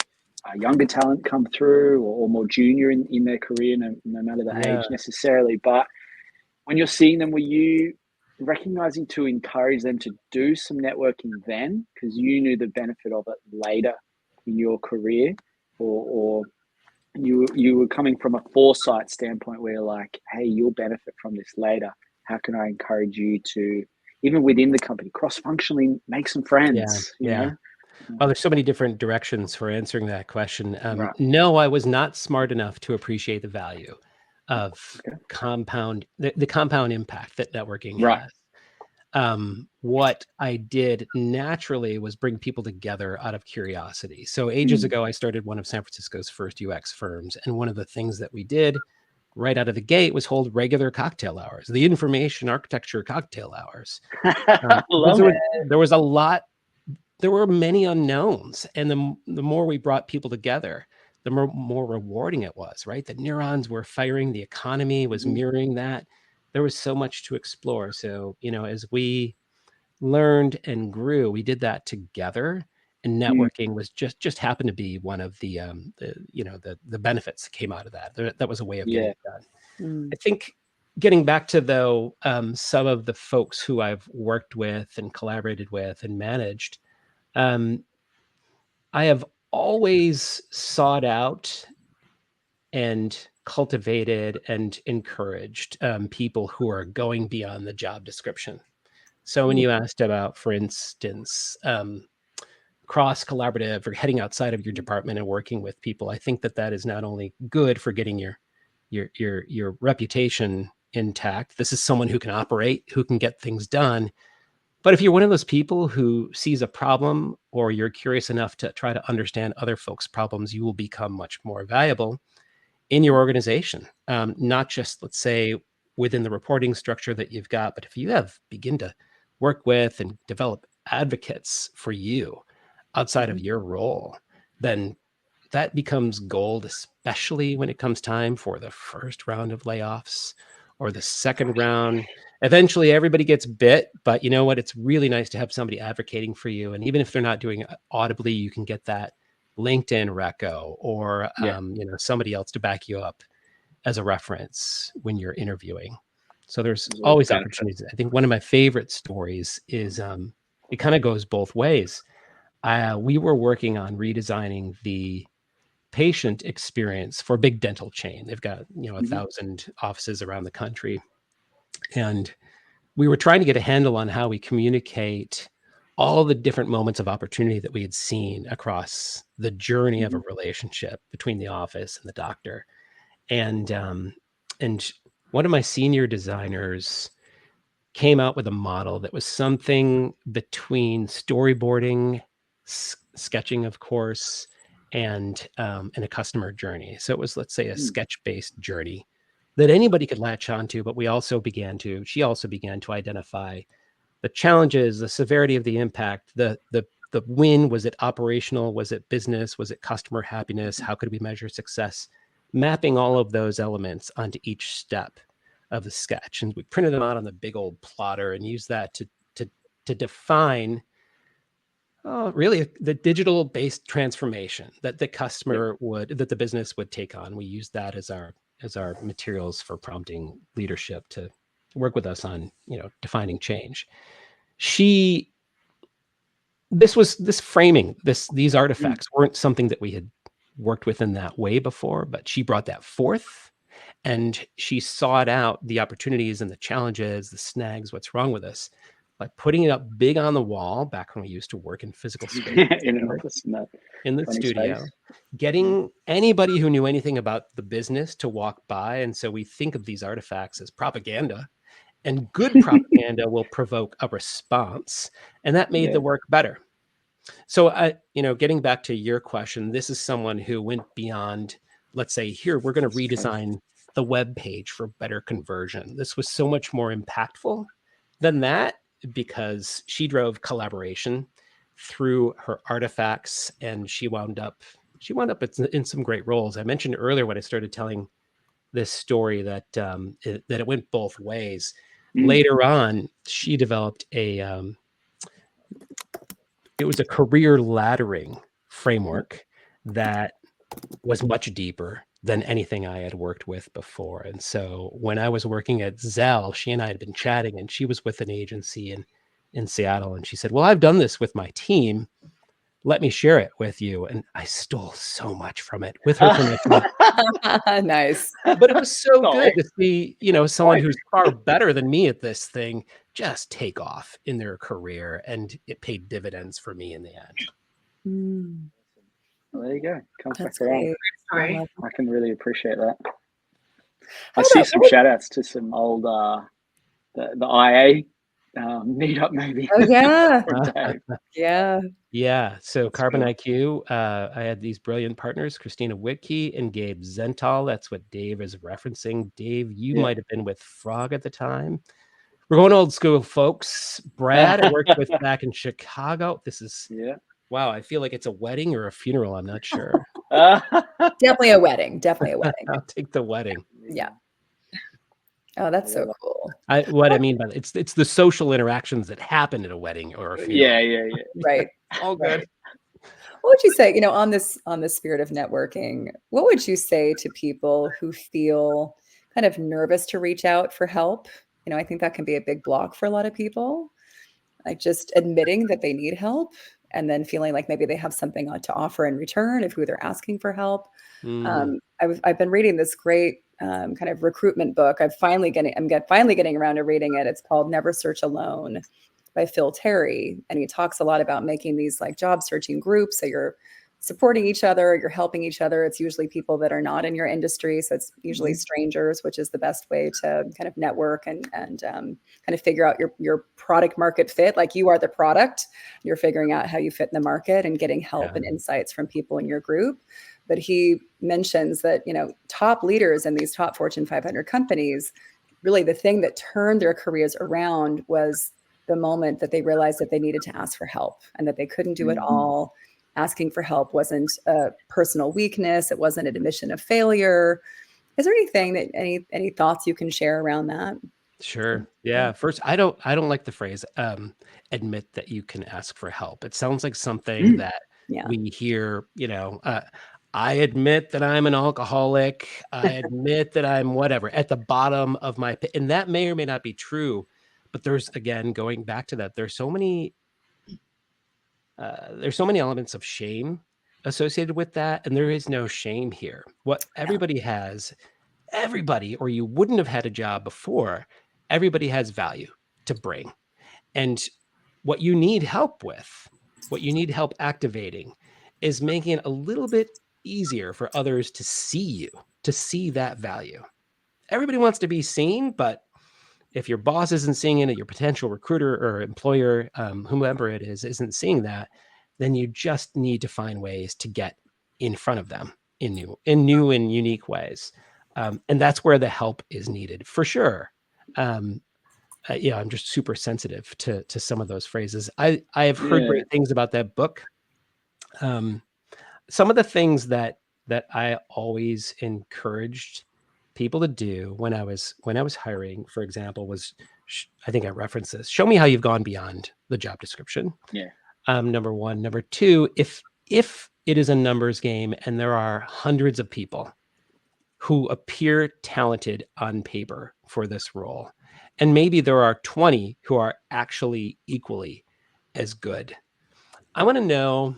younger talent come through, or more junior in their career, no matter the age necessarily, but when you're seeing them, were you recognizing to encourage them to do some networking then, because you knew the benefit of it later in your career, or you were coming from a foresight standpoint where you're like, hey, you'll benefit from this later. How can I encourage you to, even within the company, cross-functionally make some friends? You know? Well, there's so many different directions for answering that question. Right. No, I was not smart enough to appreciate the value of the compound impact that networking has. What I did naturally was bring people together out of curiosity. So ages ago, I started one of San Francisco's first UX firms. And one of the things that we did right out of the gate was hold regular cocktail hours, the information architecture cocktail hours. There was a lot. There were many unknowns. And the more we brought people together, the more rewarding it was, right? The neurons were firing, the economy was mirroring that. There was so much to explore. So, as we learned and grew, we did that together. And networking was just happened to be one of the benefits that came out of that. That was a way of getting it done. I think getting back to, though, some of the folks who I've worked with and collaborated with and managed, I have always sought out and cultivated and encouraged people who are going beyond the job description. So when you asked about, for instance, cross-collaborative or heading outside of your department and working with people, I think that is not only good for getting your reputation intact. This is someone who can operate, who can get things done. But if you're one of those people who sees a problem, or you're curious enough to try to understand other folks' problems, you will become much more valuable in your organization. Not just, let's say, within the reporting structure that you've got, but if you begin to work with and develop advocates for you outside of your role, then that becomes gold, especially when it comes time for the first round of layoffs or the second round. Eventually everybody gets bit, but you know what? It's really nice to have somebody advocating for you. And even if they're not doing it audibly, you can get that LinkedIn reco or somebody else to back you up as a reference when you're interviewing. So there's always opportunities. I think one of my favorite stories is it kind of goes both ways. We were working on redesigning the patient experience for a big dental chain. They've got 1,000 offices around the country, and we were trying to get a handle on how we communicate all the different moments of opportunity that we had seen across the journey of a relationship between the office and the doctor. And one of my senior designers came out with a model that was something between storyboarding, sketching, of course, and a customer journey. So it was, let's say, a sketch-based journey that anybody could latch onto, but she also began to identify the challenges, the severity of the impact, the win. Was it operational? Was it business? Was it customer happiness? How could we measure success? Mapping all of those elements onto each step of the sketch, and we printed them out on the big old plotter and used that to define really the digital based transformation that the customer that the business would take on. We used that as our materials for prompting leadership to work with us on, defining change. This framing, these artifacts weren't something that we had worked with in that way before, but she brought that forth, and she sought out the opportunities and the challenges, the snags, what's wrong with us, by putting it up big on the wall back when we used to work in physical space in an office, in the studio, space. getting anybody who knew anything about the business to walk by. And so we think of these artifacts as propaganda, and good propaganda will provoke a response, and that made the work better. So getting back to your question, this is someone who went beyond, let's say, here, we're going to redesign the web page for better conversion. This was so much more impactful than that, because she drove collaboration through her artifacts, and she wound up in some great roles. I mentioned earlier when I started telling this story that it went both ways. Later on, she developed it was a career laddering framework that was much deeper than anything I had worked with before. And so when I was working at Zell, she and I had been chatting, and she was with an agency in Seattle. And she said, well, I've done this with my team. Let me share it with you. And I stole so much from it with her permission. Nice. But it was so good to see, someone who's far better than me at this thing just take off in their career. And it paid dividends for me in the end. Well, there you go. Comes That's back around. Sorry. I can really appreciate that. I see some shout outs to some old the IA meetup maybe. Oh yeah. Yeah. So Carbon IQ, I had these brilliant partners, Christina Whitkey and Gabe Zental. That's what Dave is referencing. Dave, you might have been with Frog at the time. We're going old school, folks. Brad, I worked with back in Chicago. This is wow. I feel like it's a wedding or a funeral. I'm not sure. Definitely a wedding. I'll take the wedding. Yeah. Oh, that's so cool. What I mean by that, it's the social interactions that happen at a wedding or a funeral. Yeah. Right. All good. What would you say, on the spirit of networking, what would you say to people who feel kind of nervous to reach out for help? I think that can be a big block for a lot of people. Like just admitting that they need help and then feeling like maybe they have something to offer in return of who they're asking for help. I've been reading this great kind of recruitment book. I'm finally getting around to reading it. It's called Never Search Alone by Phil Terry. And he talks a lot about making these like job searching groups. So you're supporting each other, you're helping each other. It's usually people that are not in your industry. So it's usually strangers, which is the best way to kind of network and kind of figure out your product market fit. Like you are the product, you're figuring out how you fit in the market and getting help and insights from people in your group. But he mentions that, top leaders in these top Fortune 500 companies, really the thing that turned their careers around was the moment that they realized that they needed to ask for help and that they couldn't do it all. Asking for help wasn't a personal weakness. It wasn't an admission of failure. Is there anything that any thoughts you can share around that? Sure. Yeah. First, I don't like the phrase admit that you can ask for help. It sounds like something that we hear, I admit that I'm an alcoholic. I admit that I'm whatever at the bottom of my pit. And that may or may not be true. But there's, again, going back to that, there's so many elements of shame associated with that. And there is no shame here. What everybody has, or you wouldn't have had a job before, everybody has value to bring. And what you need help with, what you need help activating, is making it a little bit easier for others to see you, to see that value. Everybody wants to be seen, but if your boss isn't seeing it, your potential recruiter or employer, whomever it is, isn't seeing that, then you just need to find ways to get in front of them in new and unique ways. And that's where the help is needed for sure. I'm just super sensitive to some of those phrases. I have heard great things about that book. Some of the things that I always encouraged people to do when I was hiring, for example, was I think I referenced this. Show me how you've gone beyond the job description. Yeah. Number one. Number two, if it is a numbers game and there are hundreds of people who appear talented on paper for this role, and maybe there are 20 who are actually equally as good, I want to know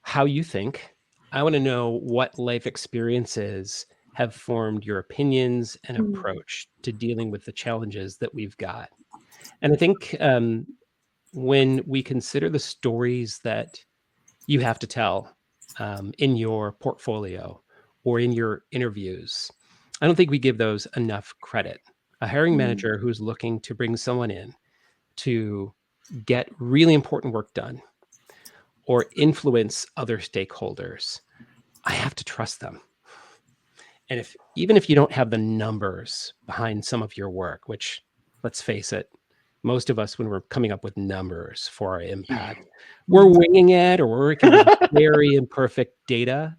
how you think. I want to know what life experiences have formed your opinions and approach to dealing with the challenges that we've got. And I think when we consider the stories that you have to tell in your portfolio or in your interviews, I don't think we give those enough credit. A hiring manager who's looking to bring someone in to get really important work done or influence other stakeholders, I have to trust them. And even if you don't have the numbers behind some of your work, which, let's face it, most of us, when we're coming up with numbers for our impact, we're winging it or we're working with very imperfect data.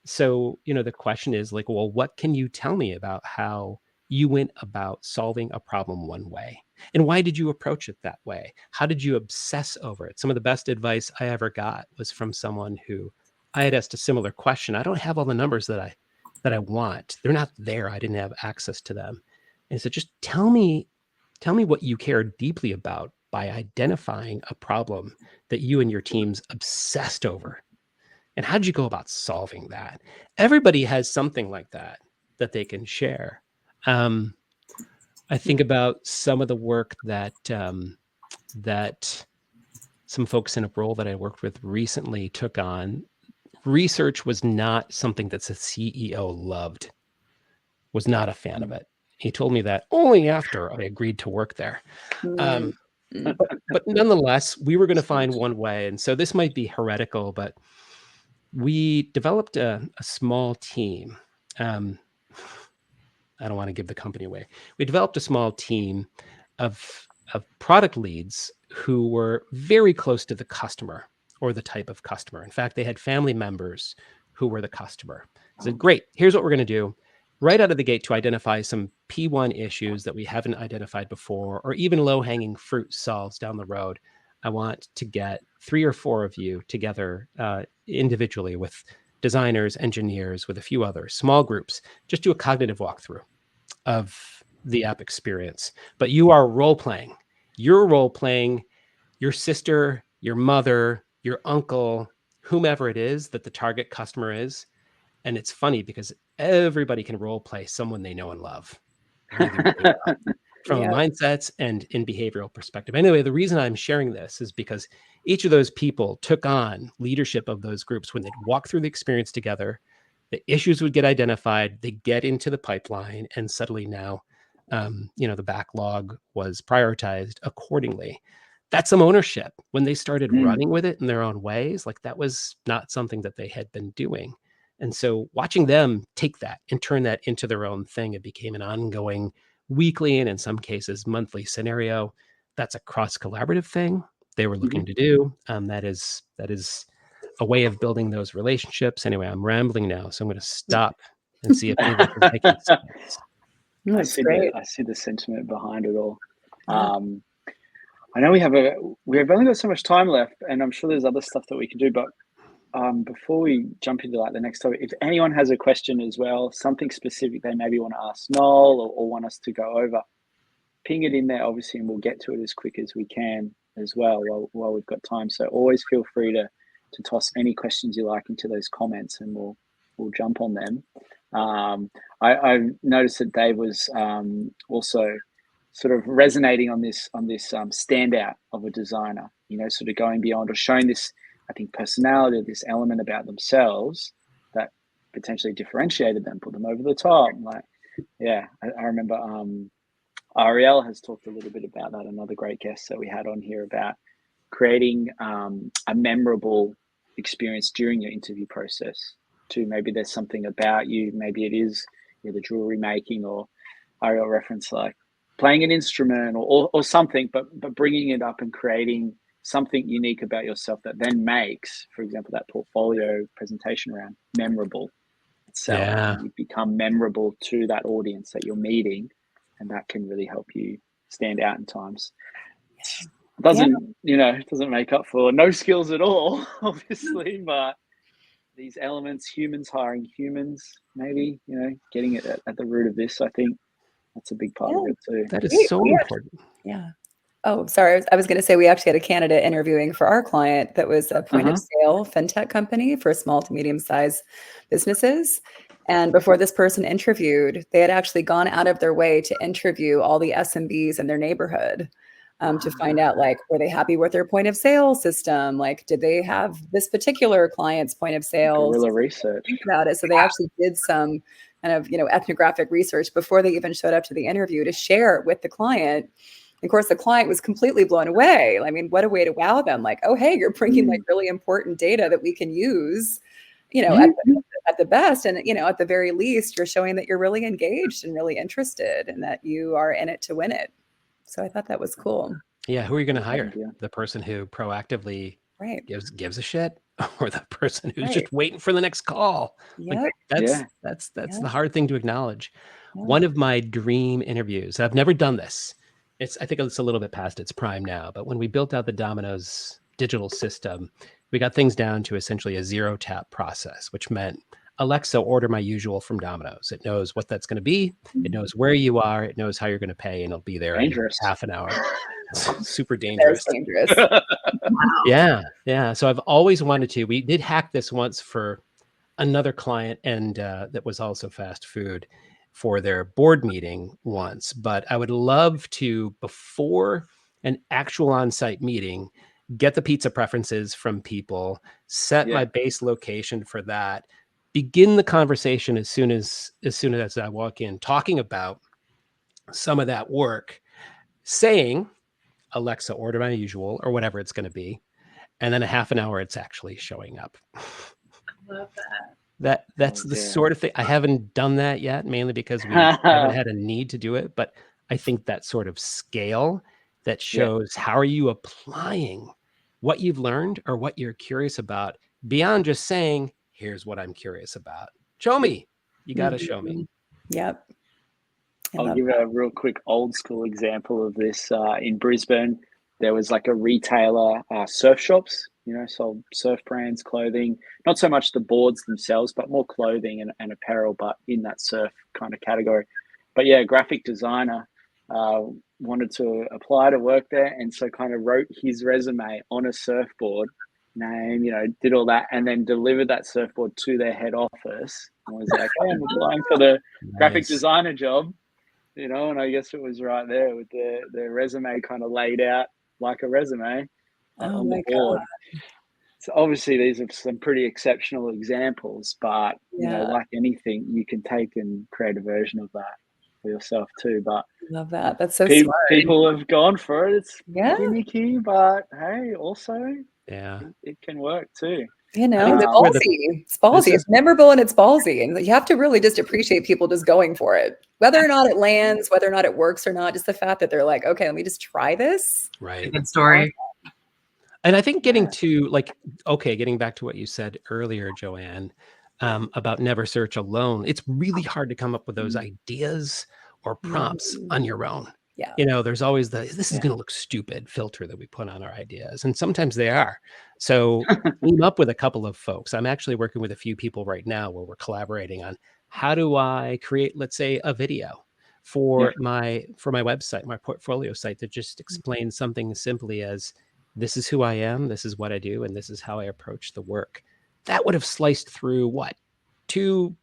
So, the question is like, well, what can you tell me about how you went about solving a problem one way? And why did you approach it that way? How did you obsess over it? Some of the best advice I ever got was from someone who I had asked a similar question. I don't have all the numbers that I want. They're not there. I didn't have access to them. And so just tell me what you care deeply about by identifying a problem that you and your team's obsessed over. And how did you go about solving that? Everybody has something like that they can share. I think about some of the work that that some folks in a role that I worked with recently took on. Research was not something that the CEO loved, was not a fan of it. He told me that only after I agreed to work there. But nonetheless, we were going to find one way. And so this might be heretical, but we developed a small team. I don't want to give the company away. We developed a small team of product leads who were very close to the customer or the type of customer. In fact, they had family members who were the customer. I said, great, here's what we're going to do. Right out of the gate, to identify some P1 issues that we haven't identified before, or even low-hanging fruit solves down the road, I want to get 3 or 4 of you together individually with designers, engineers, with a few others, small groups, just do a cognitive walkthrough of the app experience. But you are role-playing. You're role-playing your sister, your mother, your uncle, whomever it is that the target customer is. And it's funny because everybody can role play someone they know and love really well, from a mindsets and in behavioral perspective. Anyway, the reason I'm sharing this is because each of those people took on leadership of those groups. When they'd walk through the experience together, the issues would get identified, they get into the pipeline, and suddenly now, the backlog was prioritized accordingly. That's some ownership. When they started running with it in their own ways, like that was not something that they had been doing. And so watching them take that and turn that into their own thing, it became an ongoing weekly and in some cases monthly scenario. That's a cross-collaborative thing they were looking to do. That is a way of building those relationships. Anyway, I'm rambling now, so I'm going to stop and see if anyone is making sense. That's great. I see the sentiment behind it all. I know we have only got so much time left, and I'm sure there's other stuff that we can do, but before we jump into the next topic, if anyone has a question as well, something specific they maybe want to ask Noel or want us to go over, ping it in there, obviously, and we'll get to it as quick as we can as well while we've got time. So always feel free to toss any questions you like into those comments, and we'll jump on them. I've noticed that Dave was also sort of resonating on this standout of a designer, sort of going beyond or showing this, I think, personality, this element about themselves that potentially differentiated them, put them over the top. I remember Ariel has talked a little bit about that, another great guest that we had on here, about creating a memorable experience during your interview process too. Maybe there's something about you, maybe it is the jewelry making, or Ariel reference like playing an instrument or something, but bringing it up and creating something unique about yourself that then makes, for example, that portfolio presentation round memorable. itself. Yeah. And you become memorable to that audience that you're meeting, and that can really help you stand out in times. Doesn't it doesn't make up for no skills at all, obviously, but these elements, humans hiring humans, maybe, getting it at the root of this, I think that's a big part of it too. That is so important. Yeah. Oh, sorry. I was going to say we actually had a candidate interviewing for our client that was a point of sale fintech company for small to medium sized businesses. And before this person interviewed, they had actually gone out of their way to interview all the SMBs in their neighborhood to find out, like, were they happy with their point of sale system? Like, did they have this particular client's point of sale? Guerrilla research. Think about it. So they actually did some kind of, ethnographic research before they even showed up to the interview to share it with the client. Of course, the client was completely blown away. I mean, what a way to wow them. Like, oh, hey, you're bringing like really important data that we can use, at the best. And, at the very least, you're showing that you're really engaged and really interested and that you are in it to win it. So I thought that was cool. Yeah. Who are you going to hire? The person who proactively gives a shit, or the person who's just waiting for the next call? Like, that's the hard thing to acknowledge. One of my dream interviews, I've never done this. I think it's a little bit past its prime now, but when we built out the Domino's digital system, we got things down to essentially a 0-tap process, which meant, Alexa, order my usual from Domino's. It knows what that's going to be. It knows where you are. It knows how you're going to pay, and it'll be there in half an hour. Super dangerous. That's dangerous. Yeah. So I've always wanted to. We did hack this once for another client, and that was also fast food, for their board meeting once. But I would love to, before an actual on-site meeting, get the pizza preferences from people, set my base location for that, begin the conversation as soon as I walk in, talking about some of that work, saying, Alexa, order my usual, or whatever it's going to be. And then a half an hour, it's actually showing up. I love that. That's the sort of thing. I haven't done that yet, mainly because we haven't had a need to do it. But I think that sort of scale that shows how are you applying what you've learned or what you're curious about, beyond just saying, here's what I'm curious about. Show me. You got to show me. Yep. I'll give a real quick old school example of this. In Brisbane, there was like a retailer, surf shops, sold surf brands, clothing, not so much the boards themselves, but more clothing and apparel, but in that surf kind of category. But yeah, graphic designer wanted to apply to work there, and so kind of wrote his resume on a surfboard, name, did all that, and then delivered that surfboard to their head office and was like, hey, I'm applying for the graphic designer job, and I guess it was right there with their resume kind of laid out like a resume on the board. So obviously these are some pretty exceptional examples, but like anything, you can take and create a version of that for yourself too. But love that. That's so smart. People have gone for it. It's gimmicky, but hey, also it can work too. It's ballsy. It's ballsy. It's memorable and it's ballsy. And you have to really just appreciate people just going for it. Whether or not it lands, whether or not it works or not, just the fact that they're like, okay, let me just try this. Right. Good story. And I think getting back to what you said earlier, Joanne, about never search alone, it's really hard to come up with those ideas or prompts on your own. Yeah. There's always this is going to look stupid filter that we put on our ideas. And sometimes they are. So team up with a couple of folks. I'm actually working with a few people right now where we're collaborating on how do I create, let's say, a video for my website, my portfolio site, that just explains something as simply as, this is who I am, this is what I do, and this is how I approach the work. That would have sliced through two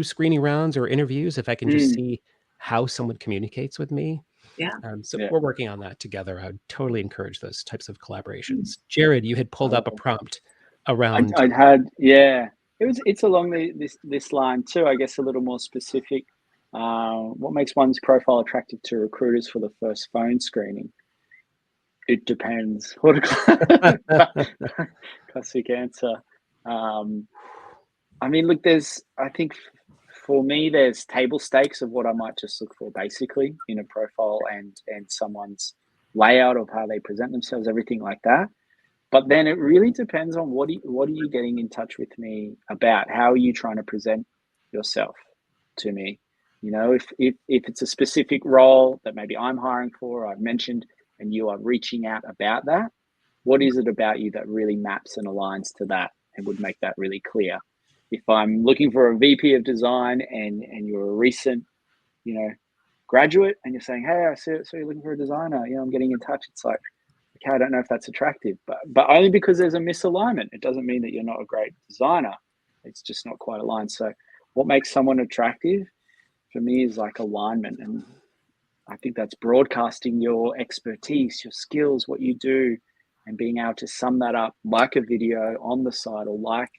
screening rounds or interviews if I can just see how someone communicates with me. We're working on that together. I would totally encourage those types of collaborations. Jared, you had pulled up a prompt around. I'd had, it's along this line too, I guess, a little more specific. What makes one's profile attractive to recruiters for the first phone screening? It depends. What a classic answer. I mean, look, I think for me, there's table stakes of what I might just look for basically in a profile and someone's layout of how they present themselves, everything like that. But then it really depends on what are you getting in touch with me about? How are you trying to present yourself to me? You know, if it's a specific role that maybe I'm hiring for, I've mentioned, and you are reaching out about that, what is it about you that really maps and aligns to that and would make that really clear? If I'm looking for a VP of design and you're a recent, you know, graduate and you're saying, hey, so you're looking for a designer, you know, I'm getting in touch. It's like, okay, I don't know if that's attractive, but only because there's a misalignment. It doesn't mean that you're not a great designer. It's just not quite aligned. So what makes someone attractive for me is like alignment. And I think that's broadcasting your expertise, your skills, what you do, and being able to sum that up like a video on the side, or like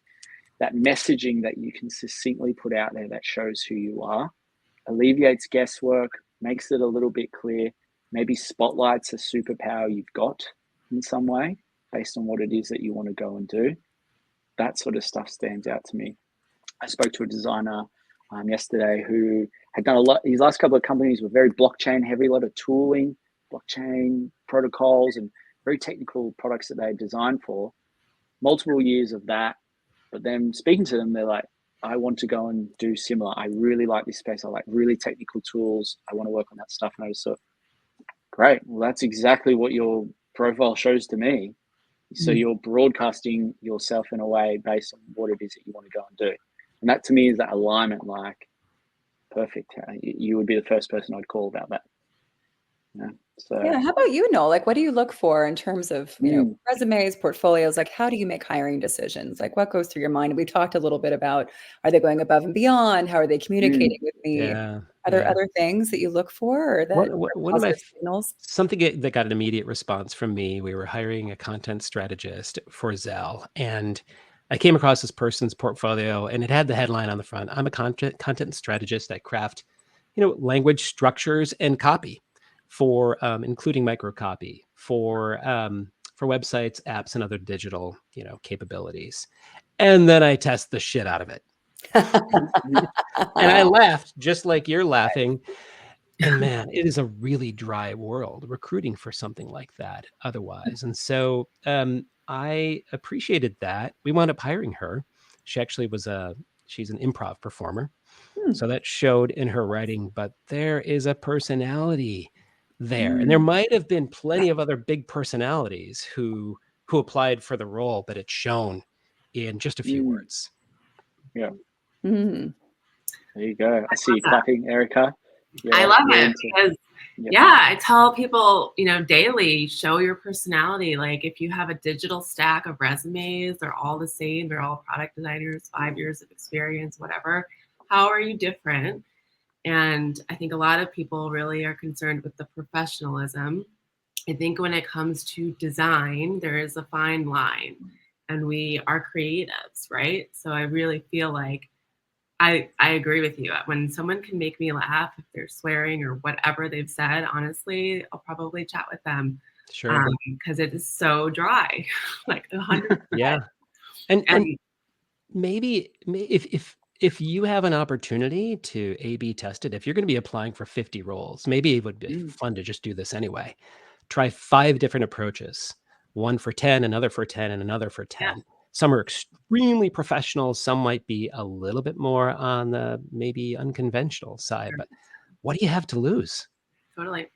that messaging that you can succinctly put out there that shows who you are, alleviates guesswork, makes it a little bit clear, maybe spotlights a superpower you've got in some way based on what it is that you want to go and do. That sort of stuff stands out to me. I spoke to a designer yesterday who had done a lot. His last couple of companies were very blockchain heavy, a lot of tooling, blockchain protocols, and very technical products that they had designed for. Multiple years of that. But then speaking to them, they're like, I want to go and do similar. I really like this space. I like really technical tools. I want to work on that stuff. And I just thought, great. Well, that's exactly what your profile shows to me. So you're broadcasting yourself in a way based on what it is that you want to go and do. And that to me is that alignment, like, perfect. You would be the first person I'd call about that. Yeah. So yeah. How about you, Noel? Like, what do you look for in terms of, you know, resumes, portfolios? Like, how do you make hiring decisions? Like, what goes through your mind? We talked a little bit about, are they going above and beyond? How are they communicating with me? Yeah. Are there other things that you look for, or that One of my signals? Something that got an immediate response from me. We were hiring a content strategist for Zell, and I came across this person's portfolio, and it had the headline on the front: "I'm a content strategist. I craft, language structures and copy for, including microcopy for websites, apps, and other digital, capabilities." And then I test the shit out of it, and I laughed just like you're laughing. And man, it is a really dry world recruiting for something like that otherwise. And so I appreciated that. We wound up hiring her. She actually she's an improv performer. So that showed in her writing, but there is a personality there. And there might have been plenty of other big personalities who applied for the role, but it's shown in just a few words. Yeah. There you go. I see you clapping, Erica. Yeah, I love it because, I tell people, daily, show your personality. Like, if you have a digital stack of resumes, they're all the same. They're all product designers, 5 years of experience, whatever. How are you different? And I think a lot of people really are concerned with the professionalism. I think when it comes to design, there is a fine line, and we are creatives, right? So I really feel like I agree with you. When someone can make me laugh, if they're swearing or whatever they've said, honestly, I'll probably chat with them. Sure. Because it is so dry, like 100%. Yeah. And maybe if you have an opportunity to A/B test it, if you're going to be applying for 50 roles, maybe it would be fun to just do this anyway. Try 5 different approaches, one for 10, another for 10, and another for 10. Yeah. Some are extremely professional. Some might be a little bit more on the maybe unconventional side, but what do you have to lose? Totally.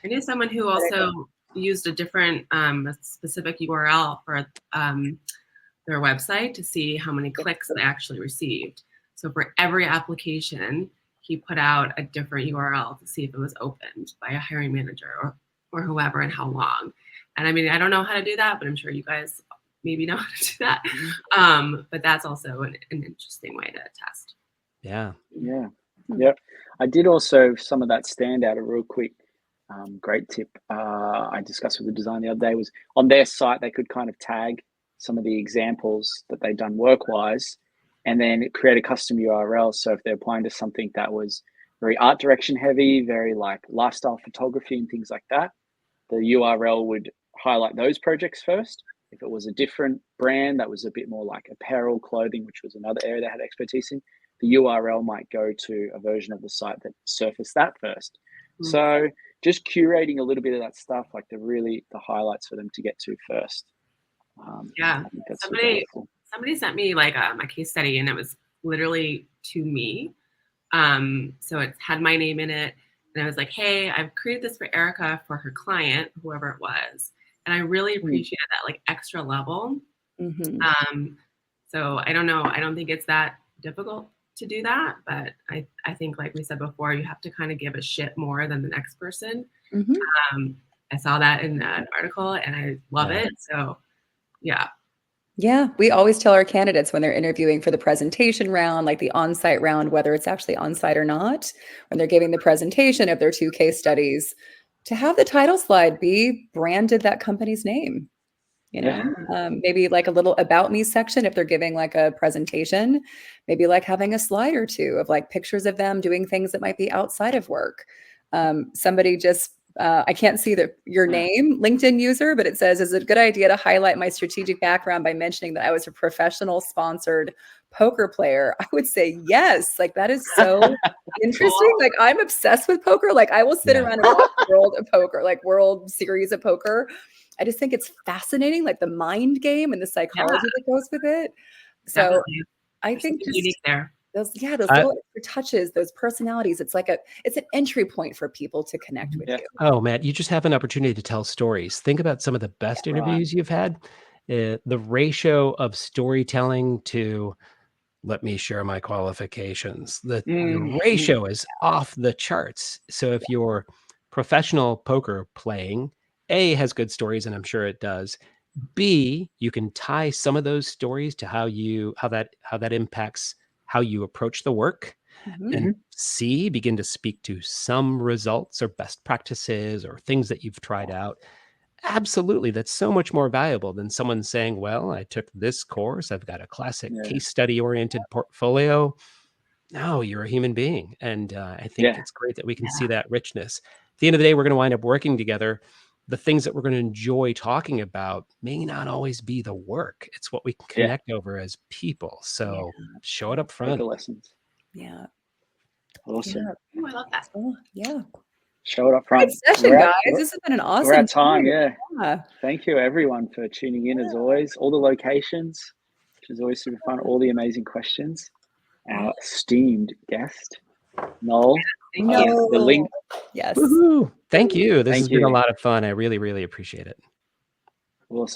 I knew someone who also used a different, a specific URL for their website to see how many clicks they actually received. So for every application, he put out a different URL to see if it was opened by a hiring manager or whoever, and how long. And I mean, I don't know how to do that, but I'm sure you guys maybe know how to do that. But that's also an interesting way to test. Yeah. Yeah. Yep. I did also, some of that stand out, a real quick, great tip I discussed with the design the other day was on their site, they could kind of tag some of the examples that they'd done work-wise and then create a custom URL. So if they're applying to something that was very art direction heavy, very like lifestyle photography and things like that, the URL would highlight those projects first. If it was a different brand that was a bit more like apparel, clothing, which was another area they had expertise in, the URL might go to a version of the site that surfaced that first. So just curating a little bit of that stuff, like the highlights for them to get to first. Yeah. I think that's super helpful. Somebody sent me like my case study, and it was literally to me. So it had my name in it, and I was like, "Hey, I've created this for Erica for her client, whoever it was," and I really appreciated that like extra level. So I don't know. I don't think it's that difficult to do that, but I think, like we said before, you have to kind of give a shit more than the next person. I saw that in an article, and I love it. So yeah. Yeah, we always tell our candidates when they're interviewing for the presentation round, like the on-site round, whether it's actually on-site or not, when they're giving the presentation of their 2 case studies, to have the title slide be branded that company's name. You know, maybe like a little about me section if they're giving like a presentation, maybe like having a slide or 2 of like pictures of them doing things that might be outside of work. Somebody just I can't see your name, LinkedIn user, but it says, is it a good idea to highlight my strategic background by mentioning that I was a professional sponsored poker player? I would say yes. Like that is so interesting. Like I'm obsessed with poker. Like I will sit around and watch World of Poker, like World Series of Poker. I just think it's fascinating, like the mind game and the psychology that goes with it. So Definitely. I think just unique there. Those little extra touches, those personalities, it's an entry point for people to connect with you. Oh, Matt, you just have an opportunity to tell stories. Think about some of the best interviews you've had. The ratio of storytelling to let me share my qualifications. The ratio is off the charts. So if you're professional poker playing, A, has good stories, and I'm sure it does. B, you can tie some of those stories to how that impacts how you approach the work. And C, begin to speak to some results or best practices or things that you've tried out. Absolutely. That's so much more valuable than someone saying, well, I took this course. I've got a classic case study oriented portfolio. No, you're a human being. And I think it's great that we can see that richness. At the end of the day, we're going to wind up working together. The things that we're going to enjoy talking about may not always be the work. It's what we can connect over as people. So show it up front. Lessons. Yeah. Awesome. Yeah. Ooh, I love that. Oh, yeah. Show it up front. Good session, guys. This has been an awesome We're at time. Yeah. Thank you, everyone, for tuning in as always. All the locations, which is always super fun. All the amazing questions. Our esteemed guest, Noel. The link. Yes. Woo-hoo. Thank you. This has been you. a lot of fun. I really, really appreciate it. Awesome.